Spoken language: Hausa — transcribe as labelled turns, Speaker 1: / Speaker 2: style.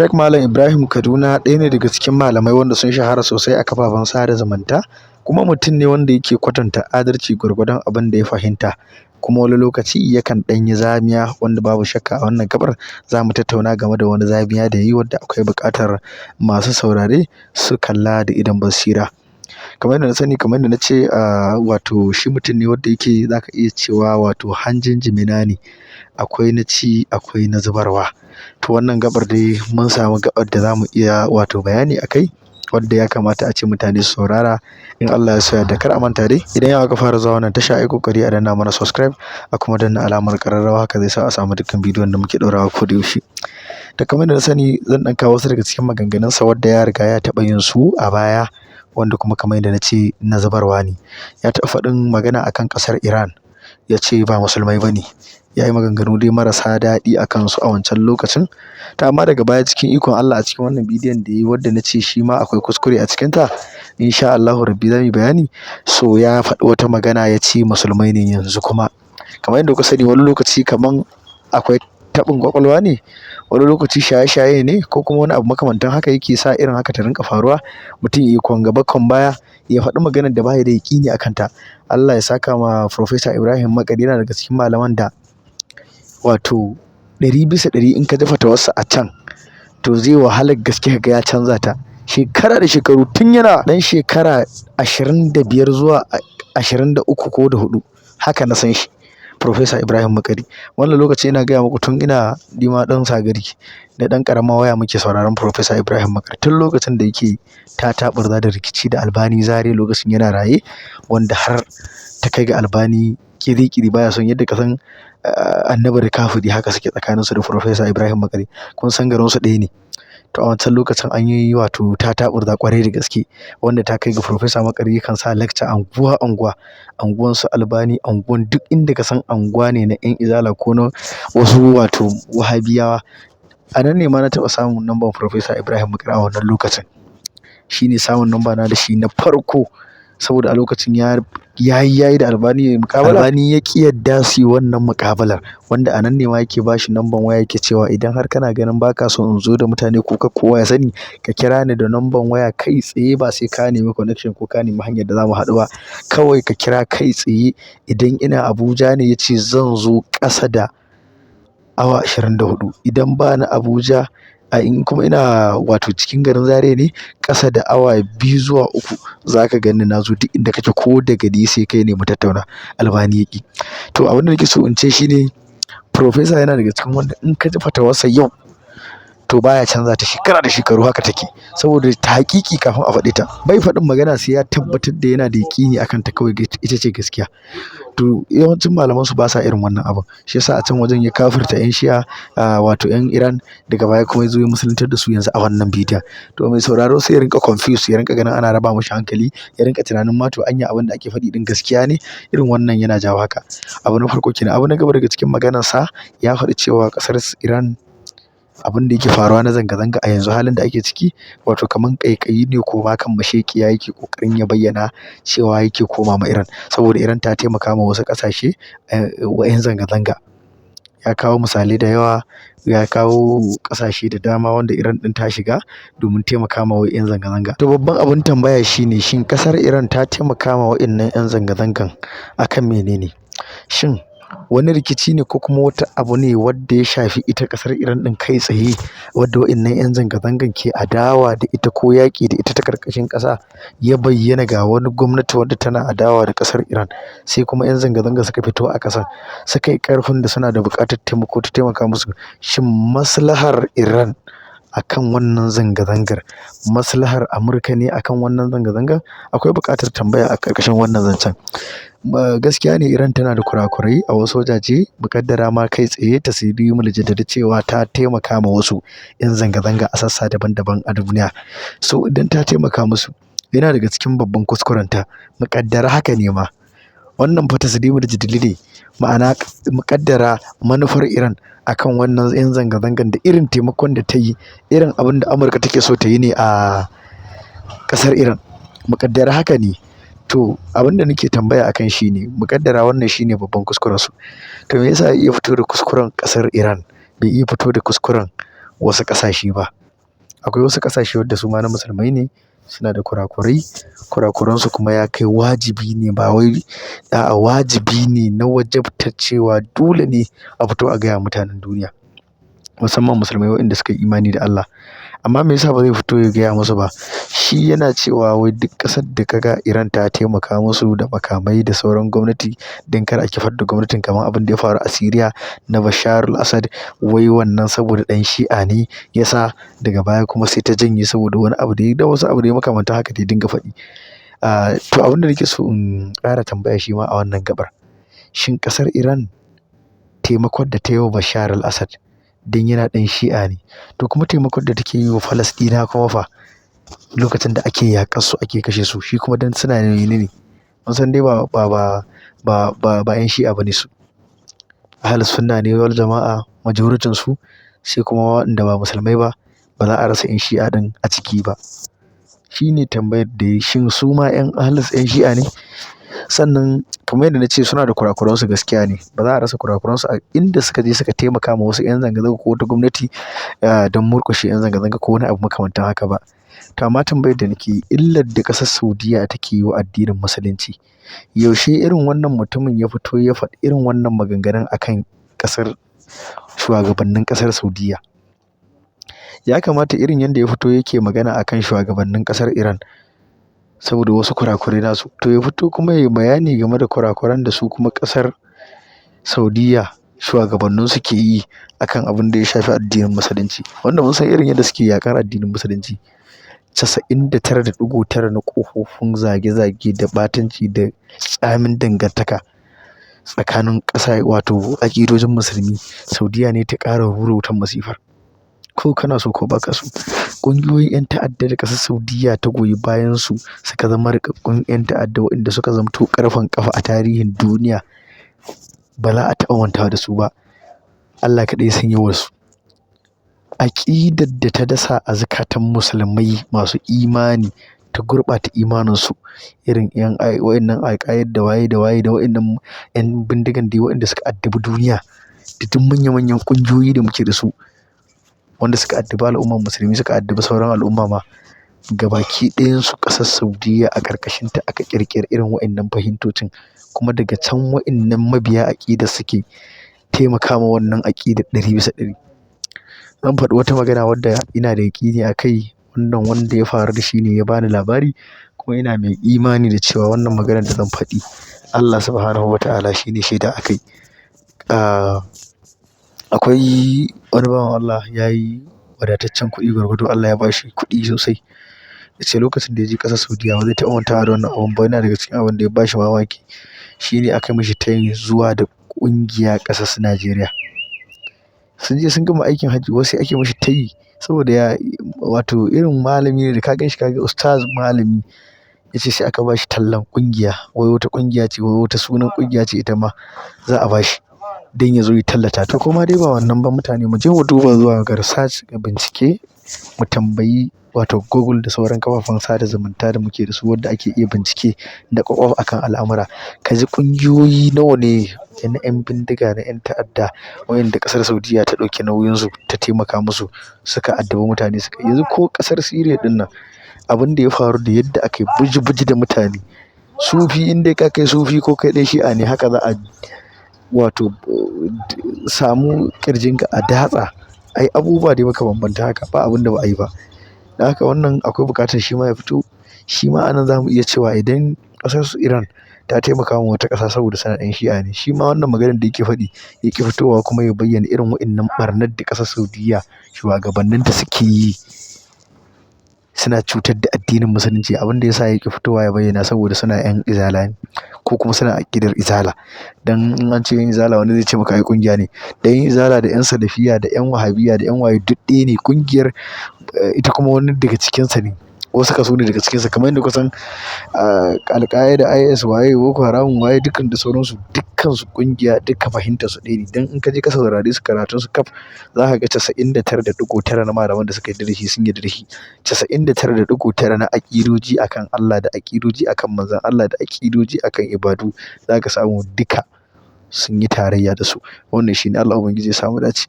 Speaker 1: Sheikh Malam Ibrahim Kaduna ɗaya ne daga cikin malamai wanda sun shahara sosai a kafafen sada zumunta, kuma mutum ne wanda yake kwatanta adalci gwargwadon abin da ya fahimta. Kuma wani lokaci yakan ɗan yi zamiya, wanda babu shakka a wannan gaɓar za mu tattauna game da wani zamiya da yayi wadda akwai buƙatar masu saurare su kalla da idon basira. Kamar yadda na sani, kamar yadda na ce, wato shi mutum ne wanda yake za ka iya cewa wato hanjin jimina ne. Akwai na ci, akwai na zubarwa. To wannan gaɓar dai mun samu gaɓar da za mu iya wato bayani a kai, wadda ya kamata a ce mutane su saurara in Allah ya so ya yarda. Kar a manta dai, idan yau aka fara zuwa wannan tasha, ai ƙoƙari a danna mana subscribe, a kuma danna alamar ƙararrawa, haka zai sa a samu dukkan bidiyon da muke ɗaurawa ko da yaushe. Da kamar yadda na sani, zan ɗan kawo wasu daga cikin maganganunsa wadda ya riga ya taɓa yin su a baya, wanda kuma kamar yadda na ce na zubarwa ne. Ya taɓa faɗin magana akan ƙasar Iran, ya ce ba musulmai ba ne. Ya yi maganganu dai marasa daɗi a kansu a wancan lokacin. Ta amma daga baya cikin ikon Allah, a cikin wannan bidiyon da ya yi wadda na ce shi ma akwai kuskure a cikinta, insha Allahu Rabbi za mu yi bayani. So ya faɗi wata magana ya ce musulmai ne yanzu kuma. Kamar yadda kuka sani, wani lokaci kaman akwai taɓin ƙwaƙwalwa ne, wani lokaci shaye-shaye ne, ko kuma wani abu makamantan haka yake sa irin haka ta rinƙa faruwa. Mutum ya yi kwan gaba kwan baya, ya faɗi maganar da ba ya da yaƙini a kanta. Allah ya saka ma Professor Ibrahim Makari, yana daga cikin malaman da wato 100% in ka ji fatawarsa a can, to zai wahalar gaske kaga ya canza ta. Shekara da shekaru, tun yana ɗan shekara 25 zuwa 23 ko da 4, haka na san shi Professor Ibrahim Makari. Wannan lokaci ina gaya muku tun ina nima ɗan sagari da ɗan ƙaramar waya muke sauraron Professor Ibrahim Makari, tun lokacin da yake tataɓurza da rikici da Albani Zaria lokacin yana raye, wanda har ta kai ga Albani ƙiri-ƙiri baya son, yadda ka san annabi da kafiri haka suke tsakaninsu da Professor Ibrahim Makari. Kun san garinsu ɗaya ne. To a wancan lokacin an yi wato tataɓurza ƙwarai da gaske, wanda ta kai ga Professor Makari yakan sa lecture anguwa-anguwa, anguwan su Albani, anguwan duk inda ka san anguwa ne na 'yan Izala ko na wasu wato Wahabiyawa. A nan ne ma na taɓa samun lambar Professor Ibrahim Makari a wannan lokacin. Shi ne samun lamba na da shi na farko, saboda a lokacin ya yi da Albani muƙabala. Albani ya ƙi yadda su yi wannan muƙabalar, wanda a nan ne ma yake ba shi lambar waya, yake cewa idan har kana ganin ba ka so in zo da mutane ko kowa ya sani, ka kira ni da lambar waya kai tsaye, ba sai ka nemi connection ko ka nemi hanyar da za mu haɗu ba. Kawai ka kira kai tsaye. Idan ina Abuja ne, ya ce zan zo ƙasa da awa 24. Idan ba ni Abuja, in kuma ina wato cikin garin Zaria ne, ƙasa da awa 2 zuwa 3 za ka ganni na zo duk inda kake, ko daga ni sai kai ne mu tattauna. Albani ya ƙi. To abin da nake so in ce shi ne, Professor yana daga cikin wanda in ka ji fatawarsa yau, to baya canza ta shekara da shekaru, haka take. Saboda ta haƙiƙi kafin a faɗi ta. Bai faɗin magana sai ya tabbatar da yana da yaƙini a kanta kawai ita ce gaskiya. To yawancin malaman su ba sa irin wannan abun. Shi yasa a can wajen ya kafirta 'yan Shi'a, wato 'yan Iran, daga baya kuma ya zo ya musuluntar da su yanzu a wannan bidiyon. To mai sauraro sai ya rinƙa confuse, ya rinƙa ganin ana raba mashi hankali, ya rinƙa tunanin ma to anya abin da ake faɗi ɗin gaskiya ne. Irin wannan yana jawo haka. Abu na farko kenan. Abu na gaba daga cikin maganarsa, ya faɗi cewa ƙasar Iran, abin da yake faruwa na zanga-zanga a yanzu, halin da ake ciki, wato kaman ƙaiƙayi ne ko ma kan masheƙiya, yake ƙoƙarin ya bayyana cewa yake koma ma Iran, saboda Iran ta taimaka ma wasu ƙasashe wa 'yan zanga-zanga. Ya kawo misalai da yawa, ya kawo ƙasashe da dama wanda Iran ɗin ta shiga domin taimaka ma 'yan zanga-zanga. To babban abin tambaya shi ne, shin ƙasar Iran ta taimaka ma waɗannan 'yan zanga-zangan akan mene ne? Shin wani rikici ne, ko kuma wata abu ne wadda ya shafi ita ƙasar Iran ɗin kai tsaye, wadda waɗannan 'yan zanga-zangan ke adawa da ita ko yaƙi da ita ta ƙarƙashin ƙasa, ya bayyana ga wani gwamnati wadda tana adawa da ƙasar Iran, sai kuma 'yan zanga-zanga suka fito a ƙasan, suka yi ƙarfin da suna da buƙatar taimako ta taimaka musu. Shin maslahar Iran akan wannan zanga-zangar, maslahar Amurka ne akan wannan zanga-zangar? Akwai buƙatar tambaya a ƙarƙashin wannan zancen. Gaskiya ne Iran tana da kurakurai a wasu wajaje, muƙaddara ma kai tsaye tasrimu jaddada cewa ta taimaka ma wasu 'yan zanga-zanga a sassa daban-daban a duniya. So idan ta taimaka musu, yana daga cikin babban kuskurenta. Muƙaddara haka ne ma. Wannan fa tasrimu jaddada ne, ma'ana muƙaddara manufar Iran akan wannan 'yan zanga-zangan da irin taimakon da ta yi, irin abin da Amurka take so ta yi ne a ƙasar Iran. Muƙaddara haka ne. To abin da nake tambaya akan shi ne, muƙaddara wannan shi ne babban kuskurensu. To me yasa ya iya fito da kuskuren ƙasar Iran, bai iya fito da kuskuren wasu ƙasashe ba? Akwai wasu ƙasashe wadda su ma na musulmai ne, suna da kurakurai. Kurakuransu kuma ya kai wajibi ne, ba wai a'a wajibi ne na wajabtar cewa dole ne a fito a gaya wa mutanen duniya, musamman musulmai waɗanda suka yi imani da Allah. Amma me yasa ba zai fito ya gaya musu ba? Shi yana cewa wai duk ƙasar da ka ga Iran ta taimaka musu da makamai da sauran gwamnati don kar a kifar da gwamnatin kamar abin da ya faru a Siriya na Bashar al-Assad, wai wannan saboda ɗan Shi'a ne ya sa daga baya kuma sai ta janye saboda wani abu da ya da wasu abu da ya makamantan haka da ya dinga faɗi. To abin da nake so in ƙara tambaya shi ma a wannan gaɓar, shin ƙasar Iran taimakon da ta yi wa Bashar al-Assad don yana ɗan Shi'a ne, to kuma taimakon da take yi wa Falasɗinawa kuma fa lokacin da ake yaƙar su ake kashe su, shi kuma don suna menene? Mun san dai ba 'yan Shi'a bane su. Ahlus sunna ne wal jama'a majoritin su, sai kuma waɗanda ba musulmai ba, ba za a rasa 'yan Shi'a ɗin a ciki ba. Shi ne tambayar da yayi, shin su ma 'yan Shi'a ne? Sannan kamar yadda na ce suna da kurakuransu gaskiya ne, ba za a rasa kurakuransu a inda suka je suka taimaka ma wasu 'yan zanga-zanga ko wata gwamnati don murƙushe 'yan zanga-zanga ko wani abu makamantan haka ba. To amma tambayar da nake yi, illar da ƙasar Saudiyya take yi wa addinin musulunci, yaushe irin wannan mutumin ya fito ya faɗi irin wannan maganganun akan ƙasar shugabannin ƙasar Saudiyya? Ya kamata irin yanda ya fito yake magana akan shugabannin ƙasar Iran saboda wasu kurakurai nasu, to ya fito kuma ya yi bayani game da kurakuran da su kuma ƙasar Saudiyya shugabanninsu ke yi akan abin da ya shafi addinin musulunci, wanda mun san irin yadda suke yaƙar addinin musulunci. 99.9 na ƙofofin zage-zage da ɓatanci da tsamin dangantaka tsakanin ƙasa wato aƙidojin musulmi, Saudiyya ne ta ƙara rura wutar masifar. Ko kana so ko ba ka so, ƙungiyoyin 'yan ta'adda da ƙasar Saudiyya ta goyi bayan su suka zama riƙaƙƙun 'yan ta'adda waɗanda suka zamto ƙarfen ƙafa a tarihin duniya, ba za a taɓa mantawa da su ba. Allah kaɗai ya san yawansu. Aƙidar da ta dasa a zukatan musulmai masu imani ta gurɓata imaninsu, irin waɗannan alƙaid da waye da waɗannan 'yan bindigan dai waɗanda suka addabi duniya, da duk manya-manyan ƙungiyoyi da muke da su wanda suka addabi al'ummar musulmi suka addabi sauran al'umma ma, gabaki ɗayansu ƙasar Saudiyya a ƙarƙashinta aka ƙirƙiri irin waɗannan fahimtocin, kuma daga can waɗannan mabiya aƙidar suke taimaka ma wannan aƙidar 100%. Zan faɗi wata magana wadda ina da yaƙini a kai, wannan wanda ya faru da shi ne ya bani labari, kuma ina mai imani da cewa wannan maganar da zan faɗi Allah Subhanahu wa ta'ala shi ne shaida a kai. Akwai wani bawan Allah ya yi wadataccen kuɗi gwargwado, Allah ya ba shi kuɗi sosai. Ya ce lokacin da ya je ƙasar Saudiyya ba zai taɓa mantawa da wannan abun ba, yana daga cikin abin da ya ba shi mamaki. Shi ne aka mishi tayin zuwa da ƙungiya ƙasar su Najeriya. Sun je sun gama aikin hajji, wasu ake mishi tayi saboda ya wato irin malami ne da ka gan shi ka ga ustaz malami. Ya ce sai aka ba shi tallan ƙungiya, wai wata ƙungiya ce, wai wata sunan ƙungiya ce ita ma za a ba shi don ya zo ya tallata. To koma dai ba wannan ba, mutane mu je mu duba zuwa ga research, ga bincike, mu tambayi wato Google da sauran kafafen sada zumunta da muke da su wadda ake iya bincike da ƙwaƙwaf akan al'amura. Ka ji ƙungiyoyi nawa ne na 'yan bindiga, na 'yan ta'adda waɗanda ƙasar Saudiyya ta ɗauki nauyinsu ta taimaka musu suka addabi mutane suka. Yanzu ko ƙasar Siriya ɗin nan, abin da ya faru da yadda aka yi buji-buji da mutane. Sufi in dai ka kai sufi ko kai ɗan Shi'a ne, haka za a wato samu ƙirjinka a datsa. Ai abubuwa dai makamanta haka, ba abin da ba a yi ba. Dan haka wannan akwai buƙatar shi ma ya fito. Shi ma a nan za mu iya cewa idan ƙasar su Iran ta taimaka wa wata ƙasa saboda suna 'yan Shi'a ne, shi ma wannan maganar da yake faɗi ya ƙi fitowa kuma ya bayyana irin waɗannan ɓarnar da ƙasar Saudiyya shugabanninta suke yi, suna cutar da addinin musulunci. Abin da ya sa ya ƙi fitowa ya bayyana saboda suna 'yan izala ne ko kuma suna aƙidar izala. Dan in an ce 'yan izala wani zai ce maka ai ƙungiya ne. Da 'yan izala da 'yan salafiyya da 'yan wahabiyya da 'yan waye duk ɗaya ne. Ƙungiyar ita kuma wani daga cikinsa ne, wasu kaso ne daga cikinsa, kamar yadda kusan Al-Qaida, IS waye, Boko Haram waye, dukkan da sauransu, dukkansu ƙungiya, duka fahimtar su ɗaya ne. Dan in ka je ka saurare su karatun su kaf, za ka ga 99.9 na malaman da suka yarda da shi sun yarda da shi. 99.9 na aƙidoji akan Allah da aƙidoji akan Manzon Allah da aƙidoji akan ibadu, za ka samu duka sun yi tarayya da su. Wannan shi ne. Allah Ubangiji ya sa mu dace.